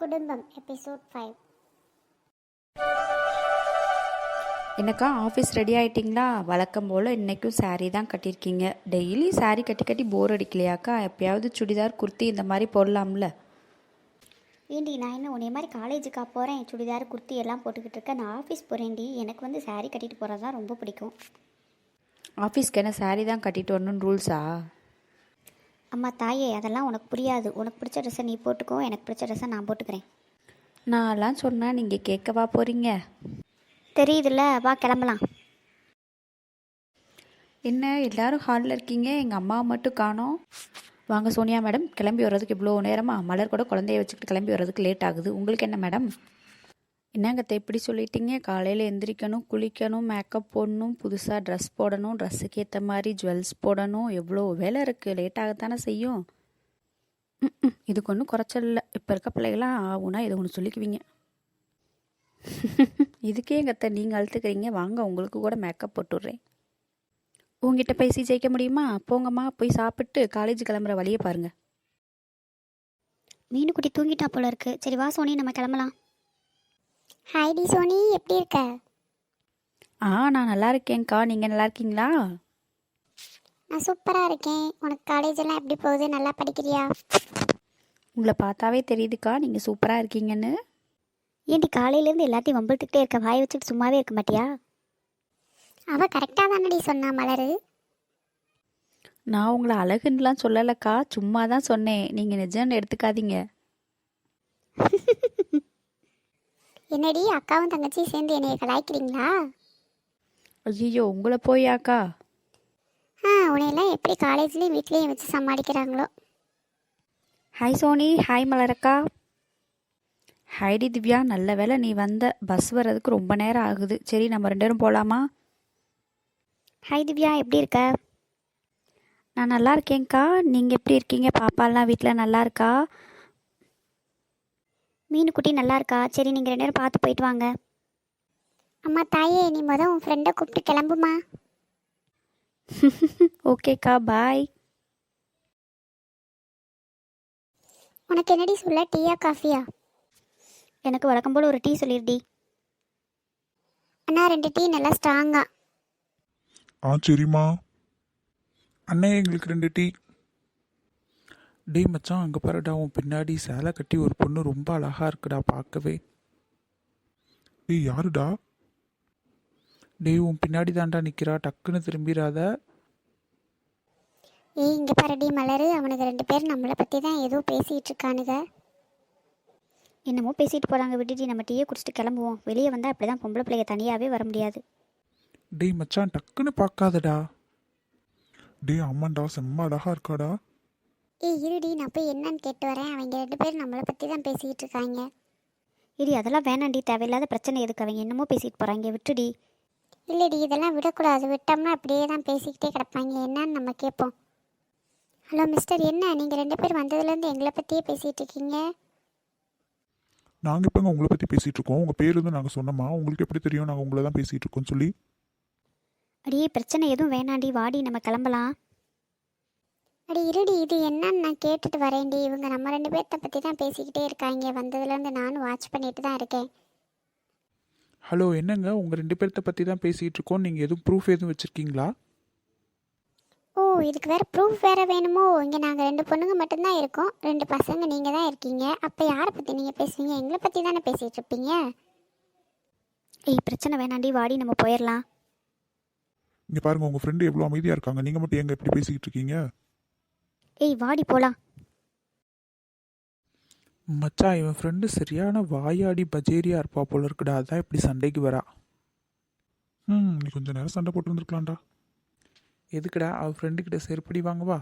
குடும்பம் எபிசோட் 5. என்னக்கா office ready ஆகிட்டிங்களா? வழக்கம் போல் இன்றைக்கும் saree தான் கட்டியிருக்கீங்க. டெய்லி saree கட்டி கட்டி போர் அடிக்கலையாக்கா? எப்பயாவது சுடிதார் குர்த்தி இந்த மாதிரி போடலாம்ல? ஏண்டி, நான் இன்னும் உன்னைய மாதிரி காலேஜுக்கா போகிறேன்? சுடிதார் குர்த்தி எல்லாம் போட்டுக்கிட்டு இருக்கேன். நான் ஆஃபீஸ் போகிறேன்டி. எனக்கு வந்து saree கட்டிட்டு போகிறது தான் ரொம்ப பிடிக்கும். ஆஃபீஸ்க்கு என்ன saree தான் கட்டிட்டு வரணும்னு ரூல்ஸா? அம்மா தாயே, அதெல்லாம் உனக்கு புரியாது. உனக்கு பிடிச்ச ட்ரெஸ்ஸை நீ போட்டுக்கோ, எனக்கு பிடிச்ச ட்ரெஸ்ஸை நான் போட்டுக்கிறேன். நான்லாம் சொன்னால் நீங்கள் கேட்கவா போகிறீங்க? தெரியுதுல்ல, வா கிளம்பலாம். என்ன எல்லாரும் ஹாலில் இருக்கீங்க, எங்கள் அம்மாவை மட்டும் காணோம். வாங்க சோனியா மேடம், கிளம்பி வர்றதுக்கு இவ்வளோ நேரமா? மலர் கூட குழந்தைய வச்சுக்கிட்டு கிளம்பி வர்றதுக்கு லேட் ஆகுது. உங்களுக்கு என்ன மேடம்? என்னங்கத்தை எப்படி சொல்லிட்டீங்க? காலையில் எந்திரிக்கணும், குளிக்கணும், மேக்கப் போடணும், புதுசாக ட்ரெஸ் போடணும், ட்ரெஸ்ஸுக்கு ஏற்ற மாதிரி ஜுவல்ஸ் போடணும், எவ்வளோ வேலை இருக்குது. லேட்டாகத்தானே செய்யும். இதுக்கு ஒன்றும் குறைச்சல் இல்லை. இப்போ இருக்க பிள்ளைகளாம் ஆகுனா இதை ஒன்று சொல்லிக்குவீங்க. இதுக்கே எங்கத்தை நீங்கள் அழுத்துக்கிறீங்க. வாங்க, உங்களுக்கு கூட மேக்கப் போட்டுடுறேன். உங்ககிட்ட பேசி ஜெயிக்க முடியுமா? போங்கம்மா, போய் சாப்பிட்டு காலேஜ் கிளம்புற வழியை பாருங்கள். மீனுக்குட்டி தூங்கிட்டா போல இருக்கு. சரி வா சோனி, நம்ம கிளம்பலாம். ஹாய்டி சோனி, எப்படி இருக்க? நான் நல்லா இருக்கேன்க்கா. நீங்கள் நல்லா இருக்கீங்களா? நான் சூப்பராக இருக்கேன். உனக்கு காலேஜெல்லாம் எப்படி போகுது? நல்லா படிக்கிறியா? உங்களை பார்த்தாவே தெரியுதுக்கா நீங்கள் சூப்பராக இருக்கீங்கன்னு. ஏண்டி, காலையிலேருந்து எல்லாத்தையும் வம்பிழுத்துக்கிட்டே இருக்க? வாய் வச்சுட்டு சும்மாவே இருக்க மாட்டியா? அவள் கரெக்டாக தானடி சொன்னா மலரு. நான் உங்களை அழகுன்னுலாம் சொல்லலைக்கா, சும்மா தான் சொன்னேன். நீங்கள் நிஜம்னு எடுத்துக்காதீங்க. என்னடி, அக்காவும் தங்கச்சியும் சேர்ந்து என்னைய கலாய்க்கிறீங்களா? ஐயோ, உங்களை போயாக்கா? உன்னையெல்லாம் எப்படி காலேஜ்லேயும் வீட்லேயும் வச்சு சமாளிக்கிறாங்களோ. ஹாய் சோனி. ஹாய் மலரக்கா. ஹைடி திவ்யா, நல்ல வேளை நீ வந்த. பஸ் வர்றதுக்கு ரொம்ப நேரம் ஆகுது. சரி, நம்ம 2 பேரும் போகலாமா? ஹாய் திவ்யா, எப்படி இருக்க? நான் நல்லா இருக்கேன்க்கா. நீங்கள் எப்படி இருக்கீங்க? பாப்பாலாம் வீட்டில் நல்லா இருக்கா? மீனுக்குட்டி நல்லா இருக்கா? சரி, நீங்கள் 2 பேரும் பார்த்து போயிட்டு வாங்க. அம்மா தாயே, நீ உன் ஃப்ரெண்டை கூப்பிட்டு கிளம்புமா. ஓகேக்கா, பாய். உனக்கு என்னடி சொல்ல, டீயா காஃபியா? எனக்கு வழக்கம் போல் ஒரு டீ சொல்லிடுடி. அண்ணா 2 டீ நல்லா ஸ்ட்ராங்கா. சரிம்மா. அண்ணே, எங்களுக்கு 2 டீ. டேய் மச்சான், அங்கே பாருடா, உன் பின்னாடி சேலை கட்டி ஒரு பொண்ணு ரொம்ப அழகா இருக்குடா பார்க்கவே. டேய் யாருடா? டேய் உன் பின்னாடி தான்டா நிற்கிறா, டக்குன்னு திரும்பிடாத. இங்கே பாருடி மலரு, அவனுக்கு 2 பேர் நம்மளை பற்றி தான் ஏதோ பேசிகிட்டு இருக்கானுங்க. என்னமோ பேசிட்டு போகிறாங்க, விட்டுட்டு நம்ம டீயை குடிச்சிட்டு கிளம்புவோம். வெளியே வந்தால் அப்படி தான் பொம்பளை பிள்ளைங்க தனியாகவே வர முடியாது. டேய் மச்சான், டக்குன்னு பார்க்காதடா. டேய் அம்மாண்டா, செம்ம அழகா இருக்காடா. இருடி, நான் போய் என்னன்னு கேட்டு வரேன். அவங்க 2 பேரும் நம்மளை பற்றி தான் பேசிக்கிட்டு இருக்காங்க. இடி, அதெல்லாம் வேணாண்டி. தேவையில்லாத பிரச்சனை எதுக்கு? அவங்க என்னமோ பேசிட்டு போகிறாங்க, விட்டுடி. இல்லடி, இதெல்லாம் விடக்கூடாது. விட்டோம்னா அப்படியே தான் பேசிக்கிட்டே கிடப்பாங்க. என்னன்னு நம்ம கேட்போம். ஹலோ மிஸ்டர், என்ன நீங்கள் 2 பேர் வந்ததுலேருந்து எங்களை பற்றியே பேசிகிட்டு இருக்கீங்க? நாங்கள் இப்போங்க உங்களை பற்றி பேசிகிட்டு இருக்கோம். உங்கள் பேர் வந்து நாங்கள் சொன்னோமா? உங்களுக்கு எப்படி தெரியும் நாங்கள் உங்களை தான் பேசிகிட்டு இருக்கோம்னு சொல்லி? அடியே, பிரச்சனை எதுவும் வேணாண்டி, வாடி நம்ம கிளம்பலாம். அடி இருடி, இது என்னன்னு நான் கேட்டுட்டு வரேன்டி. இவங்க நம்ம 2 பேர்த்த பற்றி தான் பேசிக்கிட்டே இருக்காங்க. வந்ததுலேருந்து நானும் வாட்ச் பண்ணிட்டு தான் இருக்கேன். ஹலோ, என்னங்க, உங்கள் 2 பேர்த்த பற்றி தான் பேசிகிட்டு இருக்கோம். நீங்கள் எதுவும் ப்ரூஃப் எதுவும் வச்சுருக்கீங்களா? ஓ, இதுக்கு வேறு ப்ரூஃப் வேறு வேணுமோ? இங்கே நாங்கள் 2 பொண்ணுங்க மட்டும்தான் இருக்கோம். 2 பசங்க நீங்கள் தான் இருக்கீங்க. அப்போ யாரை பற்றி நீங்கள் பேசுவீங்க? எங்களை பற்றி தானே பேசிகிட்டு இருப்பீங்க. பிரச்சனை வேணாண்டி, வாடி நம்ம போயிடலாம். இங்கே பாருங்கள், உங்கள் ஃப்ரெண்டு எவ்வளோ அமைதியாக இருக்காங்க. நீங்கள் மட்டும் எங்கே எப்படி பேசிக்கிட்டு இருக்கீங்க? வாடி போகலாம். மச்சான், இவன் ஃப்ரெண்டு சரியான வாயாடி பஜேரியா இருப்பா போல இருக்குடா. அதான் இப்படி சண்டைக்கு வரா. நீ கொஞ்சம் நேரம் சண்டை போட்டு வந்துருக்கலாம்டா. எதுக்குடா? அவள் ஃப்ரெண்டுக்கிட்ட செருப்படி வாங்கவா?